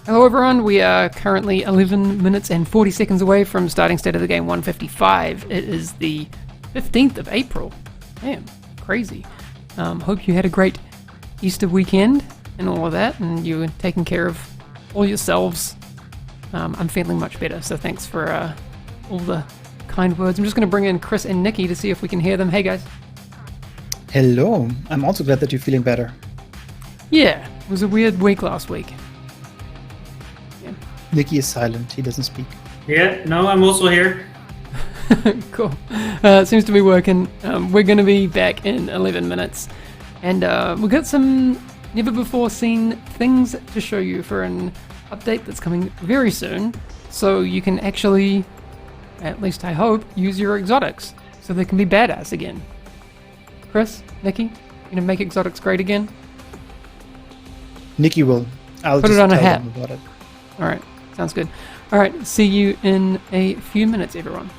Hello everyone, we are currently 11 minutes and 40 seconds away from starting State of the Game 155. It is the 15th of April. Damn, crazy. Hope you had a great Easter weekend and all of that, and you were taking care of all yourselves. I'm feeling much better, so thanks for all the kind words. I'm just going to bring in Chris and Nikki to see if we can hear them. Hey guys. Hello, I'm also glad that you're feeling better. Yeah, it was a weird week last week. Nikki is silent, he doesn't speak. Yeah, no, I'm also here. Cool. It seems to be working. We're going to be back in 11 minutes. And we've got some never-before-seen things to show you for an update that's coming very soon. So you can actually, at least I hope, use your exotics so they can be badass again. Chris, Nikki, you gonna make exotics great again? Nikki will. I'll Put just it on a tell hat. them about it. Alright, sounds good. Alright, see you in a few minutes, everyone.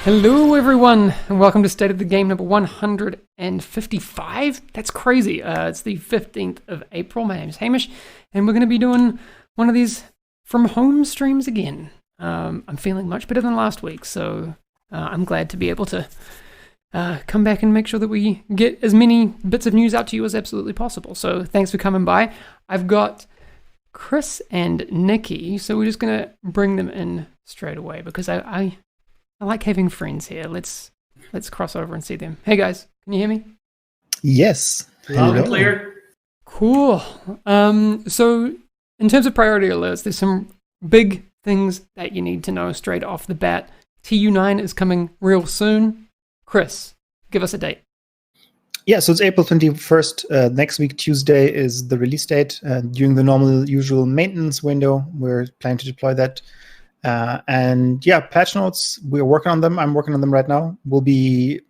Hello, everyone, and welcome to State of the Game number 155. That's crazy. It's the 15th of April. My name is Hamish, and we're going to be doing one of these from home streams again. I'm feeling much better than last week, so I'm glad to be able to come back and make sure that we get as many bits of news out to you as absolutely possible. So thanks for coming by. I've got Chris and Nikki, so we're just going to bring them in straight away because I like having friends here. Let's cross over and see them. Hey guys, can you hear me? Yes. Loud and Hello. clear. Cool. So in terms of priority alerts, there's some big things that you need to know straight off the bat. TU9 is coming real soon. Chris, give us a date. Yeah, so it's April 21st. Next week, Tuesday, is the release date. During the normal, usual maintenance window, we're planning to deploy that. And yeah, patch notes, we're working on them. I'm working on them right now. Will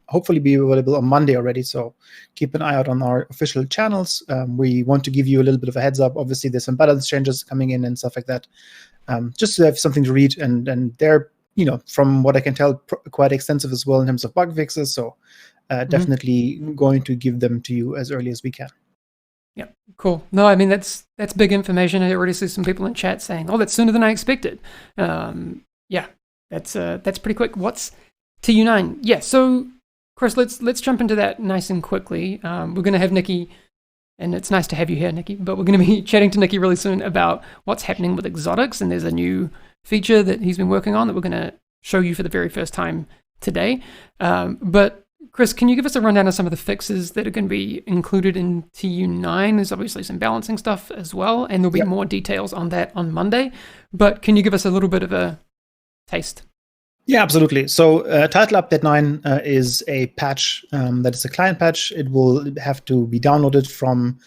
hopefully be available on Monday already. So keep an eye out on our official channels. We want to give you a little bit of a heads up. Obviously, there's some balance changes coming in and stuff like that. Just to have something to read. And they're, from what I can tell, quite extensive as well in terms of bug fixes. So definitely going to give them to you as early as we can. Yeah, cool. No, I mean, that's big information. I already see some people in chat saying, oh, that's sooner than I expected. Yeah, that's pretty quick. What's TU9? Yeah, so Chris, let's jump into that nice and quickly. We're going to have Nikki, and it's nice to have you here, Nikki, but we're going to be chatting to Nikki really soon about what's happening with exotics, and there's a new feature that he's been working on that we're going to show you for the very first time today. But Chris, can you give us a rundown of some of the fixes that are going to be included in TU9? There's obviously some balancing stuff as well, and there'll be more details on that on Monday. But can you give us a little bit of a taste? Yeah, absolutely. So Title Update 9 is a patch that is a client patch. It will have to be downloaded from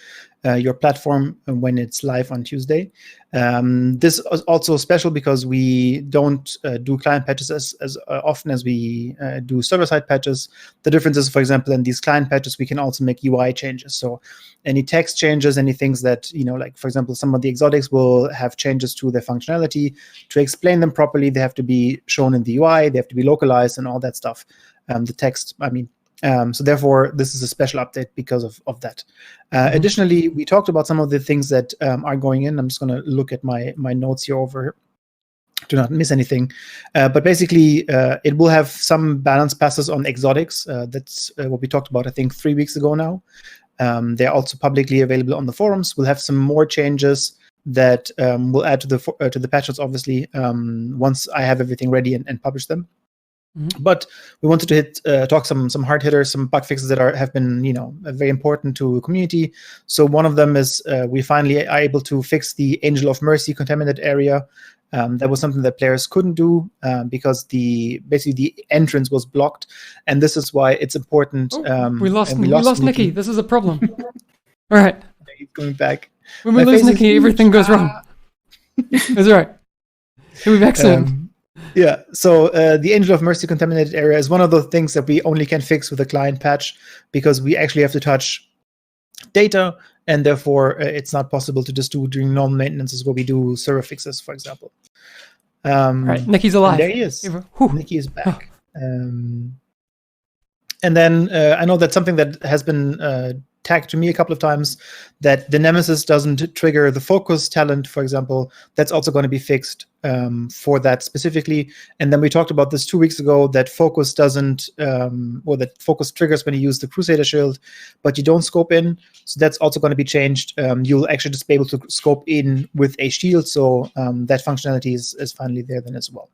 your platform when it's live on Tuesday. This is also special because we don't do client patches as often as we do server-side patches. The difference is, for example, in these client patches, we can also make UI changes. So any text changes, any things that, like, for example, some of the exotics will have changes to their functionality. To explain them properly, they have to be shown in the UI, they have to be localized and all that stuff. The text, so therefore, this is a special update because of that. Additionally, we talked about some of the things that are going in. I'm just going to look at my notes here over to not miss anything. But basically, it will have some balance passes on exotics. That's what we talked about, I think, 3 weeks ago now. They're also publicly available on the forums. We'll have some more changes that we'll add to the patch notes, obviously, once I have everything ready and publish them. But we wanted to talk some hard hitters, some bug fixes that have been very important to the community. So one of them is we finally are able to fix the Angel of Mercy contaminated area. That was something that players couldn't do because basically the entrance was blocked, and this is why it's important. We lost Nikki. This is a problem. All right. He's going back. When we lose Nikki, everything goes wrong. It's all right. He'll be back soon. Yeah, so the Angel of Mercy contaminated area is one of those things that we only can fix with a client patch because we actually have to touch data, and therefore it's not possible to just do during normal maintenance where we do server fixes, for example. All right, Nikki's alive. There he is. Nikki is back. And then I know that's something that has been tagged to me a couple of times, that the Nemesis doesn't trigger the focus talent, for example. That's also going to be fixed for that specifically. And then we talked about this 2 weeks ago, that focus doesn't, or that focus triggers when you use the Crusader shield, but you don't scope in. So that's also going to be changed. You'll actually just be able to scope in with a shield. So that functionality is finally there then as well.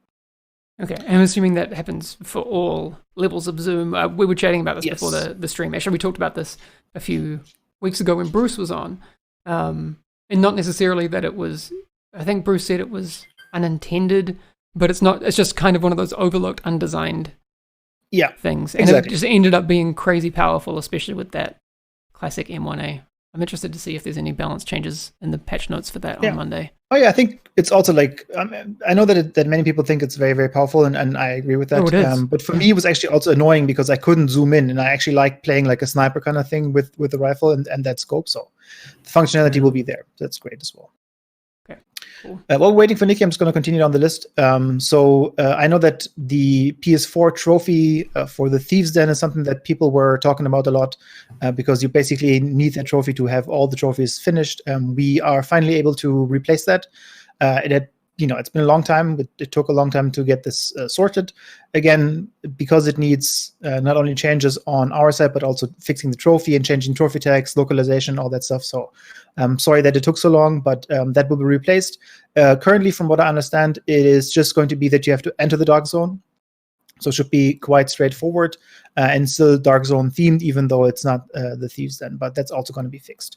Okay, I'm assuming that happens for all levels of Zoom. We were chatting about this before the stream. Actually, we talked about this a few weeks ago when Bruce was on. And not necessarily that it was, I think Bruce said it was unintended, but it's not, it's just kind of one of those overlooked, undesigned things. And it just ended up being crazy powerful, especially with that classic M1A. I'm interested to see if there's any balance changes in the patch notes for that on Monday. Oh yeah, I think it's also like, I know that many people think it's very, very powerful, and I agree with that. Oh, it is. But for me, it was actually also annoying because I couldn't zoom in, and I actually like playing like a sniper kind of thing with the rifle and that scope. So the functionality will be there. That's great as well. Cool. While we're waiting for Nikki, I'm just going to continue down the list. I know that the PS4 trophy for the Thieves' Den is something that people were talking about a lot because you basically need that trophy to have all the trophies finished. We are finally able to replace that. It's been a long time. It took a long time to get this sorted. Again, because it needs not only changes on our side, but also fixing the trophy and changing trophy tags, localization, all that stuff. So I'm sorry that it took so long, but that will be replaced. Currently, from what I understand, it is just going to be that you have to enter the Dark Zone. So it should be quite straightforward and still Dark Zone themed, even though it's not the Thieves' Den, but that's also going to be fixed.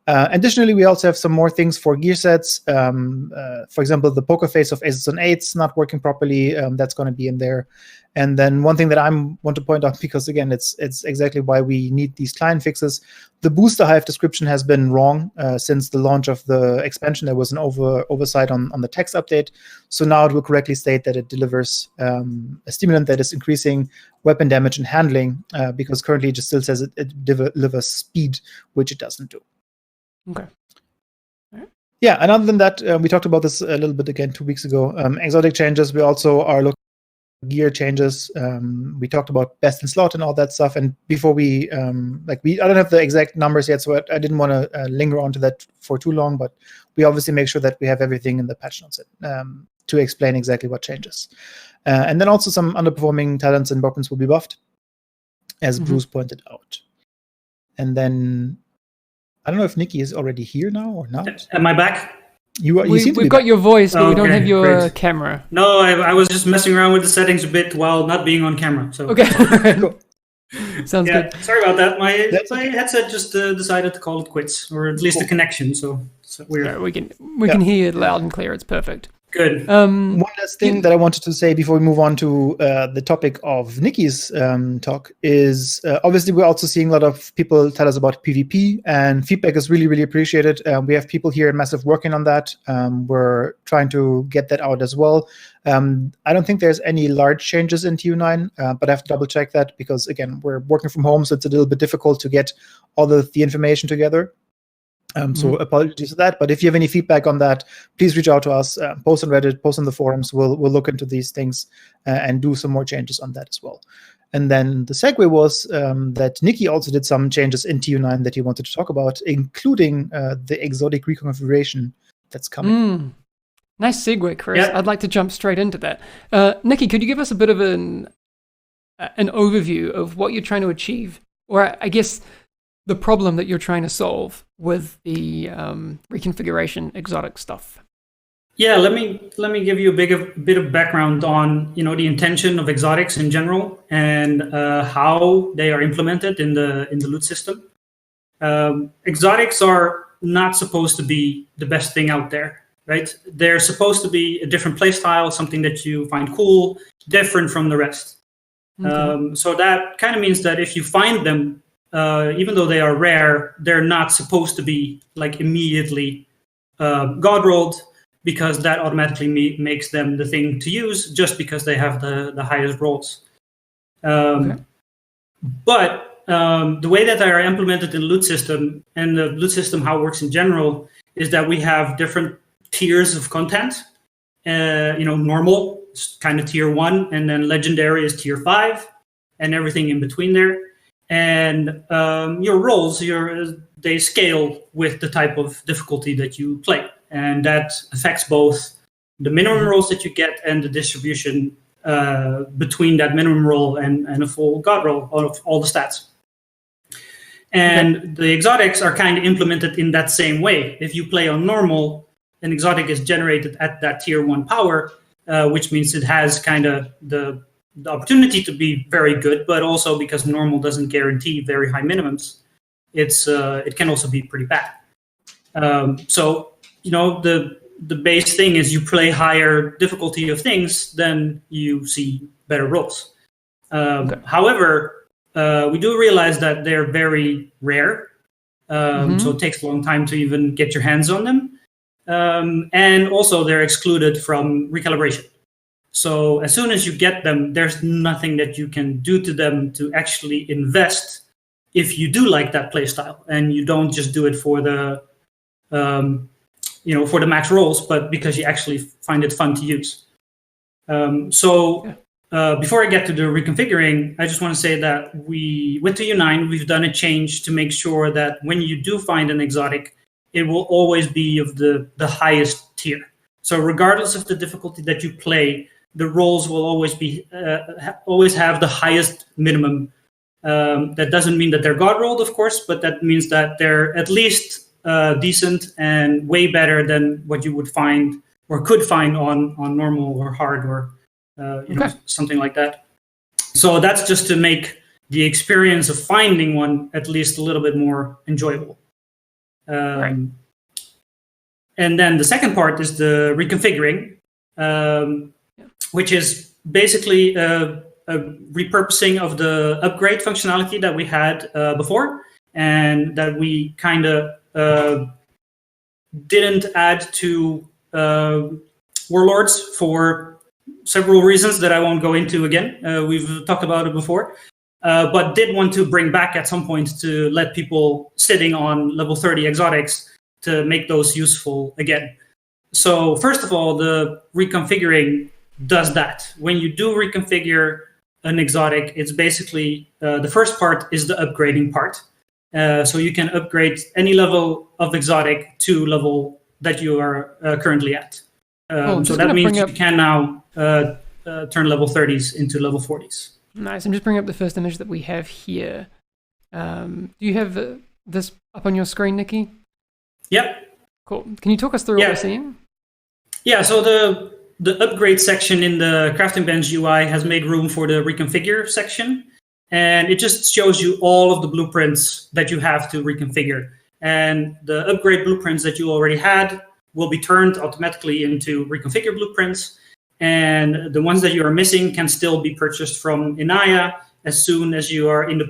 Additionally, we also have some more things for gear sets. For example, the poker face of Aces on 8s not working properly. That's going to be in there. And then one thing that I want to point out, because again, it's exactly why we need these client fixes. The Booster Hive description has been wrong since the launch of the expansion. There was an oversight on the text update. So now it will correctly state that it delivers a stimulant that is increasing weapon damage and handling, because currently it just still says it delivers speed, which it doesn't do. Okay. Yeah, and other than that, we talked about this a little bit again 2 weeks ago. Exotic changes. We also are looking at gear changes. We talked about best in slot and all that stuff. And before I don't have the exact numbers yet, so I didn't want to linger onto that for too long. But we obviously make sure that we have everything in the patch notes to explain exactly what changes. And then also some underperforming talents and weapons will be buffed, as Bruce pointed out. And then I don't know if Nikki is already here now or not. Am I back? We've got your voice, but we don't have your camera. No, I was just messing around with the settings a bit while not being on camera. So okay, cool. Sounds good. Sorry about that. My headset just decided to call it quits, or at least the connection. So it's weird. Yeah, we can hear you loud and clear. It's perfect. Good. One last thing that I wanted to say before we move on to the topic of Nikki's talk is obviously we're also seeing a lot of people tell us about PvP, and feedback is really, really appreciated. We have people here at Massive working on that. We're trying to get that out as well. I don't think there's any large changes in TU9, but I have to double check that because, again, we're working from home, so it's a little bit difficult to get all the information together. So apologies for that. But if you have any feedback on that, please reach out to us, post on Reddit, post on the forums. We'll look into these things and do some more changes on that as well. And then the segue was that Nikki also did some changes in TU9 that he wanted to talk about, including the exotic reconfiguration that's coming. Nice segue, Chris. Yeah. I'd like to jump straight into that. Nikki, could you give us a bit of an overview of what you're trying to achieve? Or I guess the problem that you're trying to solve with the reconfiguration exotic stuff. Yeah, let me give you a bit of background on the intention of exotics in general and how they are implemented in the loot system. Exotics are not supposed to be the best thing out there, right? They're supposed to be a different playstyle, something that you find cool, different from the rest. Okay. So that kind of means that if you find them, even though they are rare, they're not supposed to be like immediately god rolled, because that automatically makes them the thing to use just because they have the highest rolls. Okay. But the way that they are implemented in the loot system, and the loot system how it works in general, is that we have different tiers of content. Normal is kind of tier 1, and then legendary is tier 5, and everything in between there. And your rolls, they scale with the type of difficulty that you play. And that affects both the minimum rolls that you get and the distribution between that minimum roll and a full god roll of all the stats. And the exotics are kind of implemented in that same way. If you play on normal, an exotic is generated at that tier 1 power, which means it has kind of the opportunity to be very good, but also because normal doesn't guarantee very high minimums, it can also be pretty bad. So the base thing is you play higher difficulty of things, then you see better rolls. Okay. However, we do realize that they're very rare, so it takes a long time to even get your hands on them, and also they're excluded from recalibration. So as soon as you get them, there's nothing that you can do to them to actually invest if you do like that playstyle, and you don't just do it for the for the max rolls, but because you actually find it fun to use. Before I get to the reconfiguring, I just want to say that with the U9, we've done a change to make sure that when you do find an exotic, it will always be of the highest tier. So regardless of the difficulty that you play, the rolls will always have the highest minimum. That doesn't mean that they're God rolled, of course, but that means that they're at least decent and way better than what you would find or could find on normal or hard or something like that. So that's just to make the experience of finding one at least a little bit more enjoyable. Right. And then the second part is the reconfiguring, which is basically a repurposing of the upgrade functionality that we had before, and that we kind of didn't add to Warlords for several reasons that I won't go into again. We've talked about it before, but did want to bring back at some point to let people sitting on level 30 exotics to make those useful again. So first of all, the reconfiguring does that. When you do reconfigure an exotic, it's basically the first part is the upgrading part. So you can upgrade any level of exotic to level that you are currently at. So that means you can now turn level 30s into level 40s. Nice. I'm just bringing up the first image that we have here. Do you have this up on your screen, Nikki? Yep. Cool. Can you talk us through what we're seeing? Yeah, so the upgrade section in the Crafting Bench UI has made room for the reconfigure section. And it just shows you all of the blueprints that you have to reconfigure. And the upgrade blueprints that you already had will be turned automatically into reconfigure blueprints. And the ones that you are missing can still be purchased from Inaya as soon as you are in the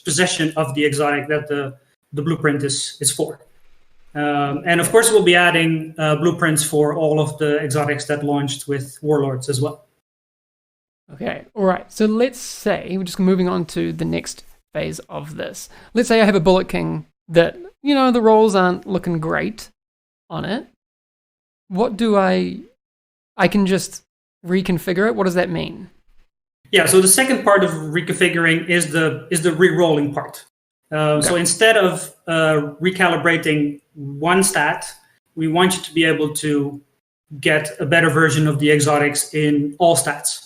possession of the exotic that the blueprint is for. And of course, we'll be adding blueprints for all of the exotics that launched with Warlords as well. Okay, all right. So let's say, we're just moving on to the next phase of this. Let's say I have a Bullet King that, the rolls aren't looking great on it. What do I can just reconfigure it? What does that mean? Yeah, so the second part of reconfiguring is the re-rolling part. So instead of recalibrating one stat, we want you to be able to get a better version of the exotics in all stats.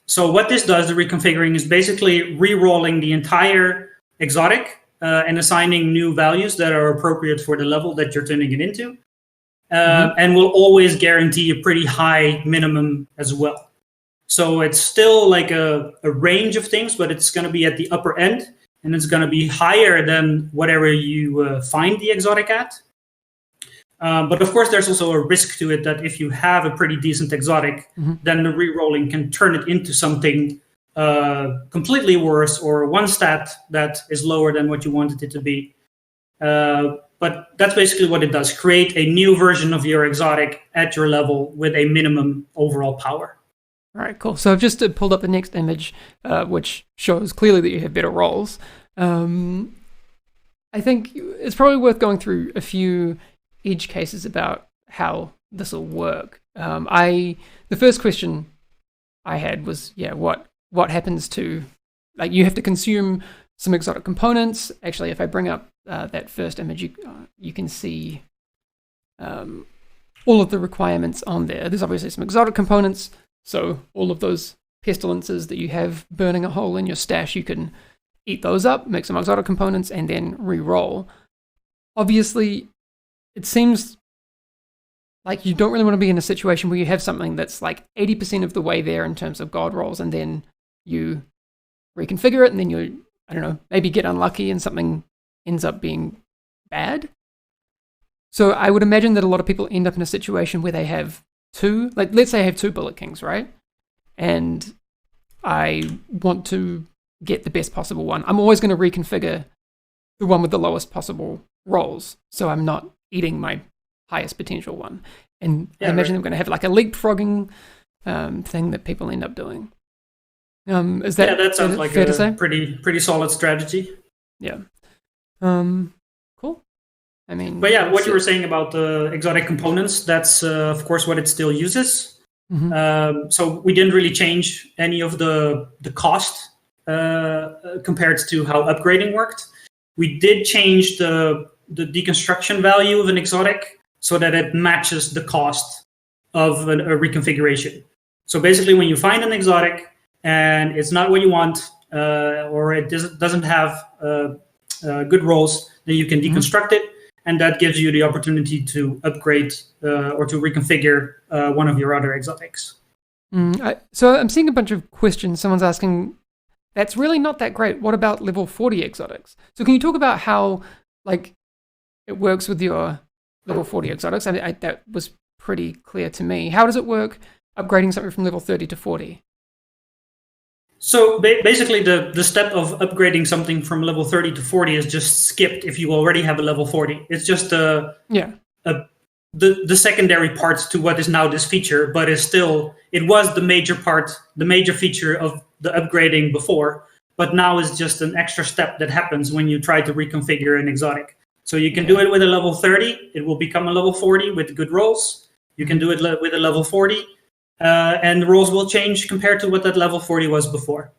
So what this does, the reconfiguring, is basically re-rolling the entire exotic and assigning new values that are appropriate for the level that you're turning it into. And will always guarantee a pretty high minimum as well. So it's still like a range of things, but it's going to be at the upper end, and it's going to be higher than whatever you find the exotic at. But of course, there's also a risk to it that if you have a pretty decent exotic, then the re-rolling can turn it into something completely worse, or one stat that is lower than what you wanted it to be. But that's basically what it does. Create a new version of your exotic at your level with a minimum overall power. All right, cool. So I've just pulled up the next image, which shows clearly that you have better rolls. I think it's probably worth going through a few edge cases about how this will work. The first question I had was, what happens to, you have to consume some exotic components. Actually, if I bring up that first image, you can see all of the requirements on there. There's obviously some exotic components, so all of those pestilences that you have burning a hole in your stash, you can eat those up, make some exotic components, and then re-roll. Obviously, it seems like you don't really want to be in a situation where you have something that's like 80% of the way there in terms of God rolls, and then you reconfigure it, and then you, maybe get unlucky and something ends up being bad. So I would imagine that a lot of people end up in a situation where they have two, let's say I have two Bullet Kings, right? And I want to get the best possible one. I'm always going to reconfigure the one with the lowest possible rolls, so I'm not eating my highest potential one. And I imagine I'm going to have like a leapfrogging thing that people end up doing. Is that that sounds like fair to say? Pretty solid strategy. Yeah. Cool. I mean, but yeah, what you were saying about the exotic components, that's of course what it still uses. So we didn't really change any of the cost compared to how upgrading worked. We did change the deconstruction value of an exotic so that it matches the cost of a reconfiguration. So basically, when you find an exotic and it's not what you want, or it doesn't have good rolls, then you can deconstruct it, and that gives you the opportunity to upgrade or to reconfigure one of your other exotics. So I'm seeing a bunch of questions. Someone's asking, that's really not that great. What about level 40 exotics? So can you talk about how it works with your level 40 exotics? I mean, that was pretty clear to me. How does it work upgrading something from level 30 to 40? So basically, the step of upgrading something from level 30 to 40 is just skipped if you already have a level 40. It's just the secondary parts to what is now this feature, but it was the major feature of the upgrading before, but now is just an extra step that happens when you try to reconfigure an exotic. So you can do it with a level 30, it will become a level 40 with good rolls. You can do it with a level 40, and the rolls will change compared to what that level 40 was before.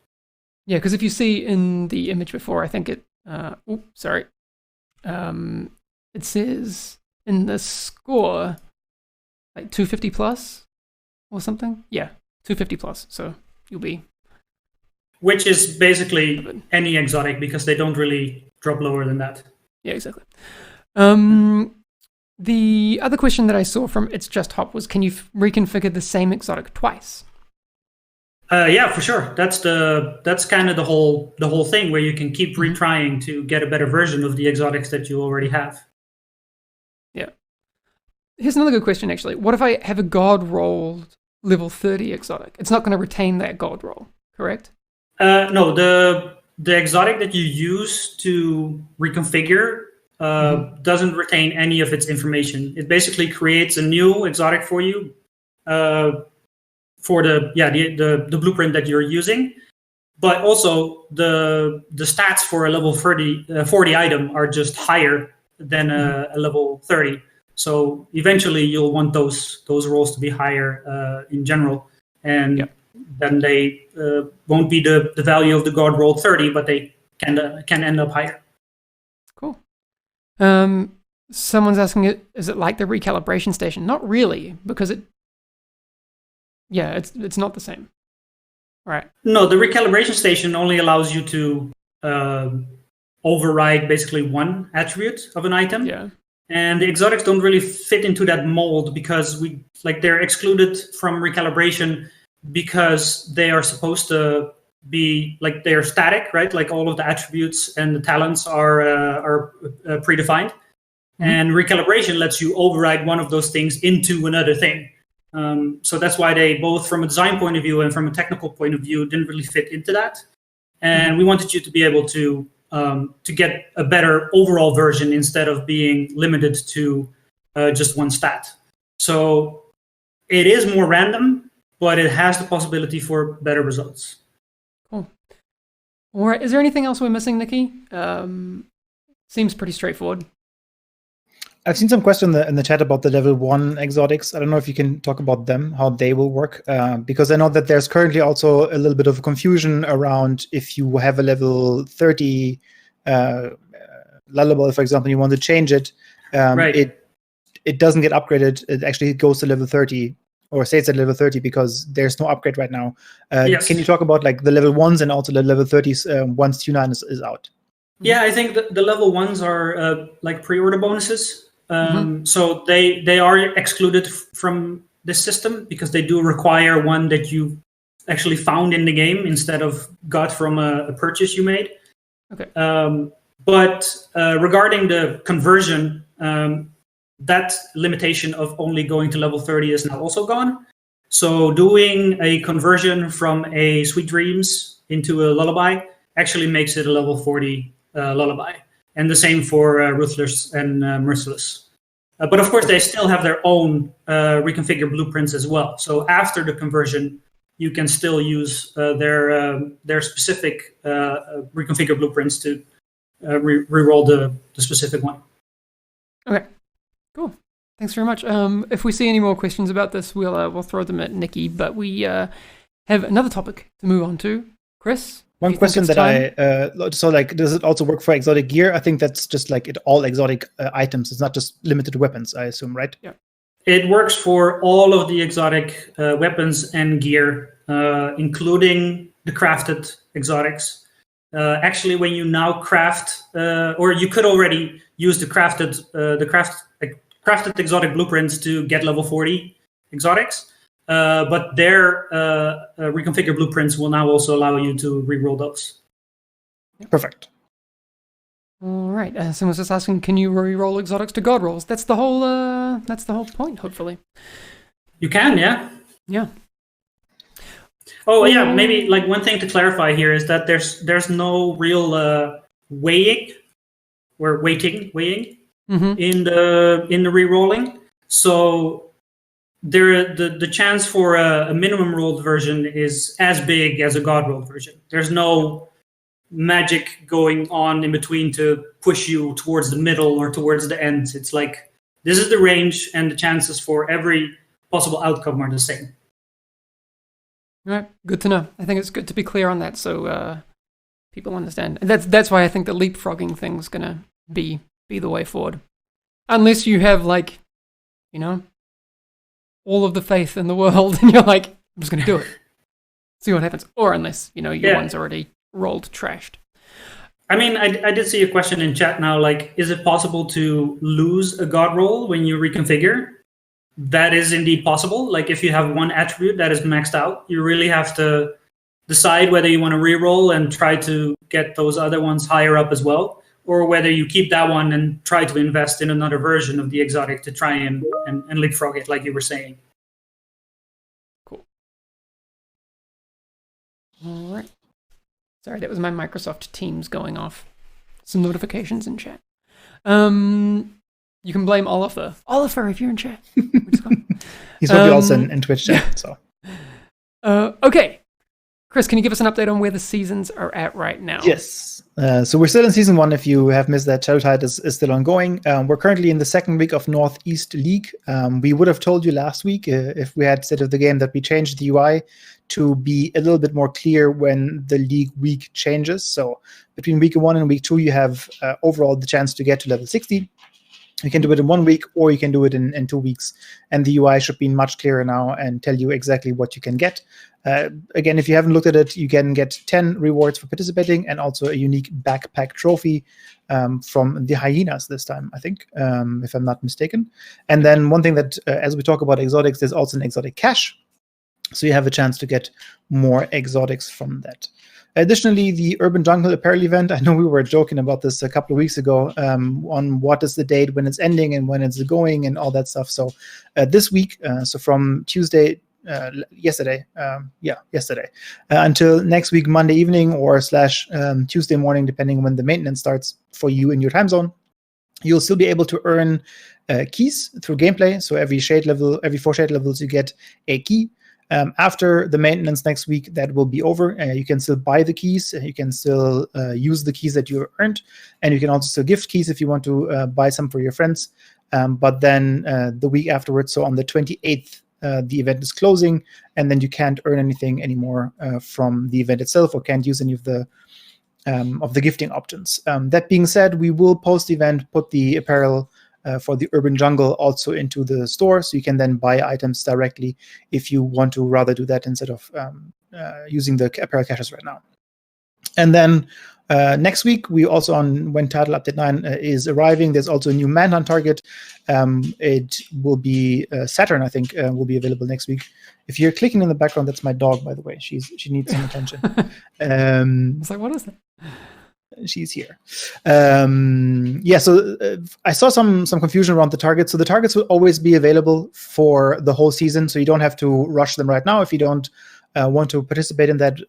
Yeah, because if you see in the image before, I think it says in the score, like 250 plus or something. Yeah, 250 plus. So you'll be... Which is basically any exotic, because they don't really drop lower than that. Yeah, exactly. The other question that I saw from It's Just Hop was, can you reconfigure the same exotic twice? Yeah, for sure. That's kind of the whole thing, where you can keep retrying to get a better version of the exotics that you already have. Yeah. Here's another good question, actually. What if I have a god rolled level 30 exotic? It's not going to retain that god roll, correct? No, the exotic that you use to reconfigure doesn't retain any of its information. It basically creates a new exotic for you for the blueprint that you're using. But also the stats for a level 40 item are just higher than a level 30. So eventually you'll want those rolls to be higher in general, and then they won't be the value of the god rolled 30, but they can end up higher. Cool. Someone's asking, is it like the recalibration station? Not really, because it's not the same. All right. No, the recalibration station only allows you to override basically one attribute of an item. Yeah. And the exotics don't really fit into that mold, because they're excluded from recalibration because they are supposed to be they're static, right? Like all of the attributes and the talents are predefined. And recalibration lets you override one of those things into another thing. So that's why they, both from a design point of view and from a technical point of view, didn't really fit into that. And we wanted you to be able to get a better overall version instead of being limited to just one stat. So it is more random, but it has the possibility for better results. Cool. All right. Is there anything else we're missing, Nikki? Seems pretty straightforward. I've seen some question in the chat about the level 1 exotics. I don't know if you can talk about them, how they will work, because I know that there's currently also a little bit of confusion around if you have a level 30 Lullaby, for example, you want to change it, right. It doesn't get upgraded. It actually goes to level 30, or stays at level 30, because there's no upgrade right now. Yes. Can you talk about the level 1s and also the level 30s once Q9 is out? Yeah, I think the level 1s are pre-order bonuses. So they are excluded from this system because they do require one that you actually found in the game instead of got from a purchase you made. Okay. But regarding the conversion, that limitation of only going to level 30 is now also gone. So doing a conversion from a Sweet Dreams into a Lullaby actually makes it a level 40 Lullaby. And the same for Ruthless and Merciless. But of course, they still have their own reconfigure blueprints as well. So after the conversion, you can still use their specific reconfigure blueprints to re-roll the specific one. Okay, cool. Thanks very much. If we see any more questions about this, we'll throw them at Nikki. But we have another topic to move on to. Chris, one question that so like, does it also work for exotic gear? I think that's just like all exotic items. It's not just limited to weapons, I assume, right? Yeah. It works for all of the exotic weapons and gear, including the crafted exotics. Actually, when you now craft, or you could already use the crafted exotic blueprints to get level 40 exotics, but their reconfigured blueprints will now also allow you to reroll those. Perfect. All right. Someone's just asking, can you reroll exotics to god rolls? That's the whole. That's the whole point. Hopefully, you can. Yeah. Yeah. Oh yeah. Maybe like one thing to clarify here is that there's no real weighting in the rerolling. So the chance for a minimum rolled version is as big as a god rolled version. There's no magic going on in between to push you towards the middle or towards the end. It's like this is the range, and the chances for every possible outcome are the same. All right, good to know. I think it's good to be clear on that, so people understand. And that's why I think the leapfrogging thing's gonna be the way forward, unless you have like, all of the faith in the world, and you're like, I'm just gonna do it, see what happens, or unless your one's already rolled trashed. I mean, I did see a question in chat now, like, is it possible to lose a god roll when you reconfigure? That is indeed possible. Like, if you have one attribute that is maxed out, you really have to decide whether you want to reroll and try to get those other ones higher up as well, or whether you keep that one and try to invest in another version of the exotic to try and leapfrog it, like you were saying. Cool. All right. Sorry, that was my Microsoft Teams going off. Some notifications in chat. You can blame Oliver. Oliver, if you're in chat. He's probably also in Twitch chat. So. Okay. Chris, can you give us an update on where the seasons are at right now? Yes. So we're still in season 1. If you have missed that, Shadowtide is still ongoing. We're currently in the second week of Northeast League. We would have told you last week, if we had State of the Game, that we changed the UI to be a little bit more clear when the league week changes. So between week 1 and week 2, you have overall the chance to get to level 60. You can do it in 1 week, or you can do it in 2 weeks. And the UI should be much clearer now and tell you exactly what you can get. Again, if you haven't looked at it, you can get 10 rewards for participating, and also a unique backpack trophy from the hyenas this time, I think, if I'm not mistaken. And then one thing that, as we talk about exotics, there's also an exotic cache. So you have a chance to get more exotics from that. Additionally, the Urban Jungle Apparel event, I know we were joking about this a couple of weeks ago, on what is the date when it's ending and when it's going and all that stuff. So this week, so from Tuesday, yesterday, until next week, Monday evening or / Tuesday morning, depending on when the maintenance starts for you in your time zone, you'll still be able to earn keys through gameplay. So every 4 shade levels, you get a key. After the maintenance next week, that will be over. You can still buy the keys. You can still use the keys that you earned, and you can also still gift keys if you want to buy some for your friends. But then the week afterwards, so on the 28th, the event is closing, and then you can't earn anything anymore from the event itself, or can't use any of the gifting options. That being said, we will post the event, put the apparel for the Urban Jungle also into the store, so you can then buy items directly if you want to rather do that instead of using the apparel caches right now. And then next week, we also, when Title Update 9 is arriving, there's also a new Manhunt target. It will be Saturn, I think, will be available next week. If you're clicking in the background, that's my dog, by the way. She needs some attention. I was like, what is that? She's here. So I saw some confusion around the targets. So the targets will always be available for the whole season, so you don't have to rush them right now if you don't want to participate in that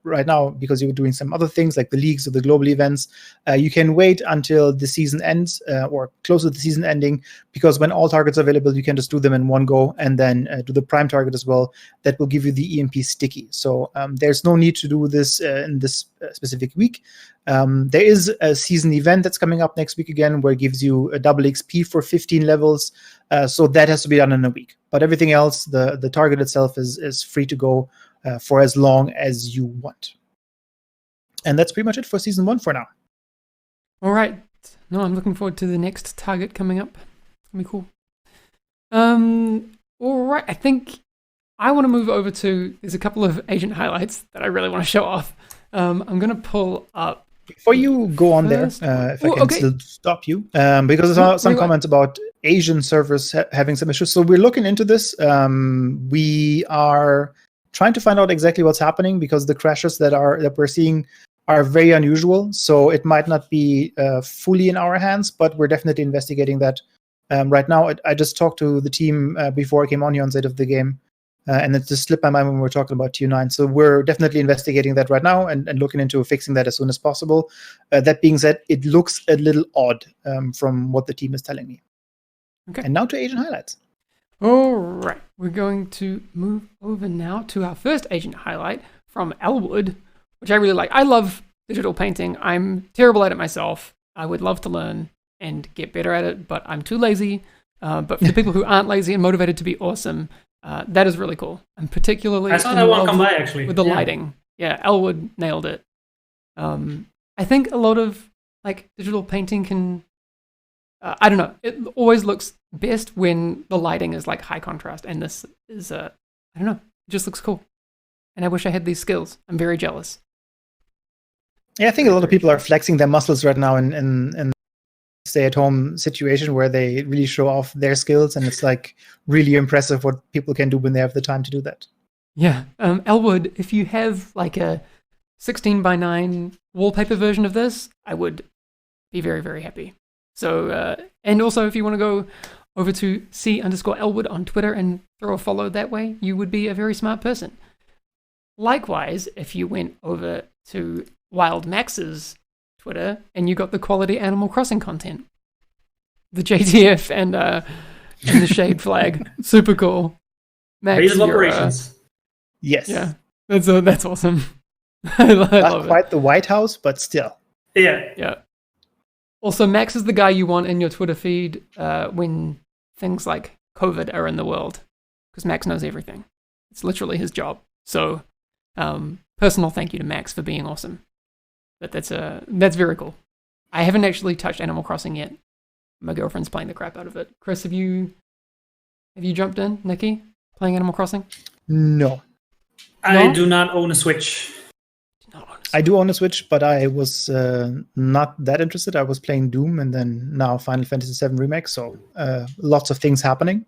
right now because you're doing some other things like the leagues or the global events. You can wait until the season ends or close to the season ending, because when all targets are available, you can just do them in one go and then do the prime target as well. That will give you the EMP sticky. So there's no need to do this in this specific week. There is a season event that's coming up next week again, where it gives you a double XP for 15 levels. So that has to be done in a week. But everything else, the target itself is free to go for as long as you want. And that's pretty much it for season 1 for now. All right. No, I'm looking forward to the next target coming up. It's gonna be cool. All right. I think I want to move over to. There's a couple of agent highlights that I really want to show off. I'm gonna pull up. Before you go on First- there, if I can still stop you, because I saw some comments about Asian servers having some issues. So we're looking into this. We are trying to find out exactly what's happening, because the crashes that we're seeing are very unusual. So it might not be fully in our hands, but we're definitely investigating that right now. I just talked to the team before I came on here on State of the Game, and it just slipped my mind when we were talking about TU9. So we're definitely investigating that right now and looking into fixing that as soon as possible. That being said, it looks a little odd from what the team is telling me. Okay. And now to agent highlights. All right. We're going to move over now to our first agent highlight from Elwood, which I really like. I love digital painting. I'm terrible at it myself. I would love to learn and get better at it, but I'm too lazy. But for the people who aren't lazy and motivated to be awesome, that is really cool. And particularly I saw that one come by, actually. with the lighting. Yeah, Elwood nailed it. I think a lot of like digital painting can, I don't know, it always looks best when the lighting is like high contrast, and this is, I don't know, it just looks cool. And I wish I had these skills. I'm very jealous. Yeah, I think a lot of people are flexing their muscles right now in stay-at-home situation where they really show off their skills, and it's like really impressive what people can do when they have the time to do that. Yeah, Elwood, if you have like a 16:9 wallpaper version of this, I would be very, very happy. So, and also if you want to go over to C_Elwood on Twitter and throw a follow that way, you would be a very smart person. Likewise, if you went over to Wild Max's Twitter and you got the quality Animal Crossing content, the JTF and the shade flag, super cool. Max, Base of you're, operations. Yes. yeah, that's awesome. I Not love quite the White House, but still. Yeah. Yeah. Also, Max is the guy you want in your Twitter feed when things like COVID are in the world, because Max knows everything. It's literally his job. So, personal thank you to Max for being awesome. But that's very cool. I haven't actually touched Animal Crossing yet. My girlfriend's playing the crap out of it. Chris, have you jumped in? Nikki, playing Animal Crossing? No. I No? do not own a Switch. No, honestly. I do own a Switch, but I was not that interested. I was playing Doom and then now Final Fantasy VII Remake, so lots of things happening.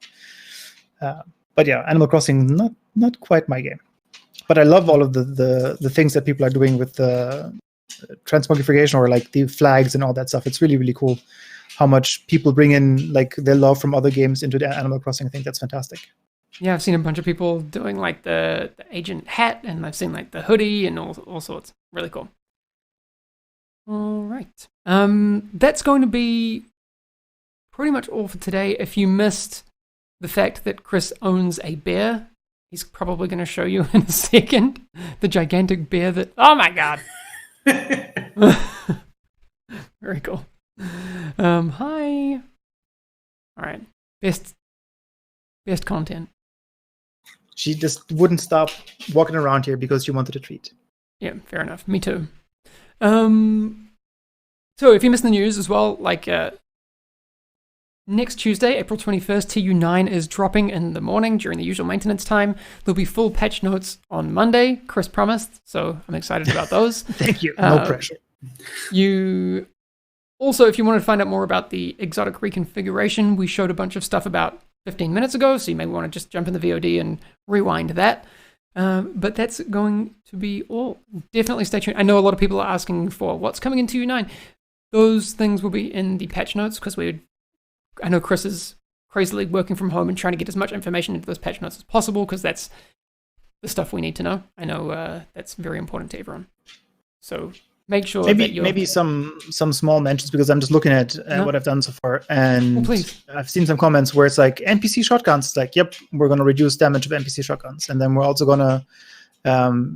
But yeah, Animal Crossing, not quite my game. But I love all of the things that people are doing with the transmogrification, or like the flags and all that stuff. It's really, really cool how much people bring in like their love from other games into the Animal Crossing. I think that's fantastic. Yeah, I've seen a bunch of people doing like the agent hat, and I've seen like the hoodie and all sorts. Really cool. All right. That's going to be pretty much all for today. If you missed the fact that Chris owns a bear, he's probably going to show you in a second. The gigantic bear that, oh my God. Very cool. Hi. All right. Best content. She just wouldn't stop walking around here because she wanted a treat. Yeah, fair enough. Me too. So if you missed the news as well, like next Tuesday, April 21st, TU9 is dropping in the morning during the usual maintenance time. There'll be full patch notes on Monday, Chris promised, so I'm excited about those. Thank you. No pressure. You also, if you want to find out more about the exotic reconfiguration, we showed a bunch of stuff about 15 minutes ago, so you may want to just jump in the VOD and rewind that. But that's going to be all. Definitely stay tuned. I know a lot of people are asking for what's coming in TU9. Those things will be in the patch notes, because I know Chris is crazily working from home and trying to get as much information into those patch notes as possible, because that's the stuff we need to know. I know that's very important to everyone. So make sure that you're... Maybe some small mentions, because I'm just looking at what I've done so far, and please. I've seen some comments where it's like NPC shotguns. It's like, yep, we're going to reduce damage of NPC shotguns, and then we're also going to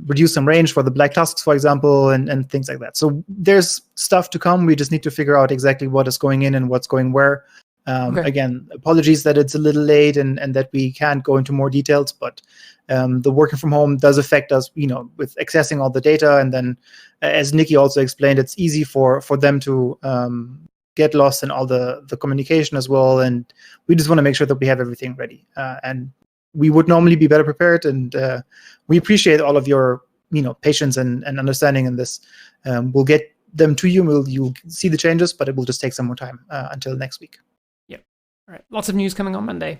reduce some range for the black tusks, for example, and things like that. So there's stuff to come. We just need to figure out exactly what is going in and what's going where. Again, apologies that it's a little late and that we can't go into more details, but the working from home does affect us, with accessing all the data. And then, as Nikki also explained, it's easy for them to get lost in all the communication as well. And we just want to make sure that we have everything ready. And we would normally be better prepared. And we appreciate all of your, patience and understanding in this. We'll get them to you. You'll see the changes, but it will just take some more time until next week. All right, lots of news coming on Monday.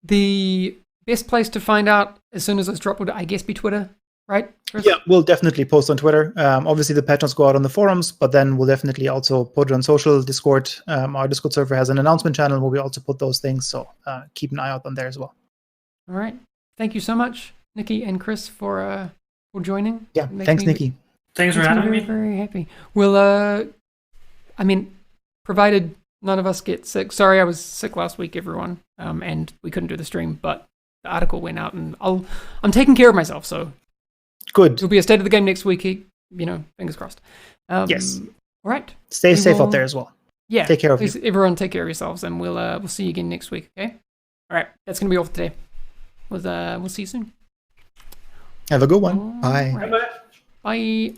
The best place to find out as soon as it's dropped would, I guess, be Twitter, right, Chris? Yeah, we'll definitely post on Twitter. Obviously, the patch notes go out on the forums, but then we'll definitely also put it on social, Discord. Our Discord server has an announcement channel where we also put those things, so keep an eye out on there as well. All right. Thank you so much, Nikki and Chris, for joining. Yeah, thanks, Nikki. Thanks for having me. Very happy. We'll, provided none of us get sick. Sorry, I was sick last week, everyone, and we couldn't do the stream, but the article went out, and I'm taking care of myself, so good. It'll be a state of the game next week. Fingers crossed. Yes. All right. Stay safe up there as well. Yeah. Take care of you. Everyone, take care of yourselves, and we'll see you again next week. Okay. All right. That's gonna be all for today. We'll see you soon. Have a good one. Bye. Right. Bye.